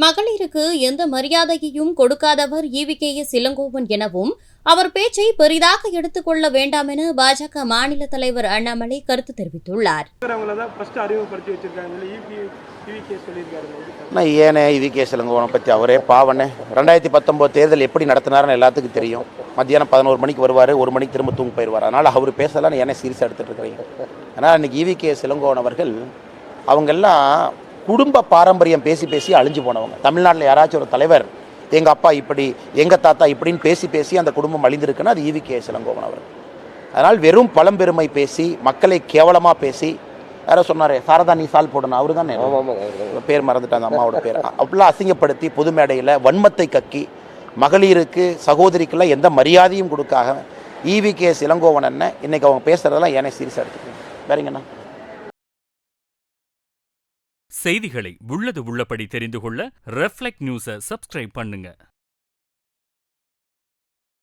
மகளிருக்கு எந்த மரியாதையையும் கொடுக்காதவர் ஈவி.கே.எஸ். இளங்கோவன் எனவும் அவர் பேச்சை பெரிதாக எடுத்துக் கொள்ள வேண்டாம் என பாஜக மாநில தலைவர் அண்ணாமலை கருத்து தெரிவித்துள்ளார். ஏனே ஈவி.கே.எஸ். இளங்கோவனை பற்றி அவரே பாவனே 2019 தேர்தல் எப்படி நடத்தினார்னு எல்லாத்துக்கும் தெரியும். மத்தியானம் 11 மணிக்கு வருவார், 1 மணிக்கு திரும்ப தூங்க போயிடுவார். அதனால் அவர் பேசலான்னு ஏனே சீரியஸாக எடுத்துகிட்டு இருக்கிறீங்க. ஆனால் அன்றைக்கி ஈவி.கே.எஸ். இளங்கோவன் அவர்கள் அவங்கெல்லாம் குடும்ப பாரம்பரியம் பேசி பேசி அழிஞ்சு போனவங்க. தமிழ்நாட்டில் யாராச்சும் ஒரு தலைவர் எங்கள் அப்பா இப்படி எங்கள் தாத்தா இப்படின்னு பேசி பேசி அந்த குடும்பம் அழிந்திருக்குன்னா அது ஈவி.கே.எஸ். இளங்கோவன் அவர்கள். அதனால் வெறும் பழம்பெருமை பேசி மக்களை கேவலமாக பேசி யாரோ சொன்னார் சாரதா நீ சால் போடணும், அவரு தானே பேர் மறந்துட்டாங்க அம்மாவோட பேர். அப்படிலாம் அசிங்கப்படுத்தி பொது மேடையில் வன்மத்தை கக்கி மகளிருக்கு சகோதரிக்கெல்லாம் எந்த மரியாதையும் கொடுக்காக ஈவி.கே.எஸ். இளங்கோவன் என்ன இன்றைக்கி அவங்க பேசுகிறதெல்லாம் ஏனே சீரியஸாக எடுத்துக்கணும். வேறங்கண்ணா. செய்திகளை உள்ளது உள்ளபடி தெரிந்து கொள்ள ரெஃப்ளெக்ட் நியூஸை சப்ஸ்கிரைப் பண்ணுங்க.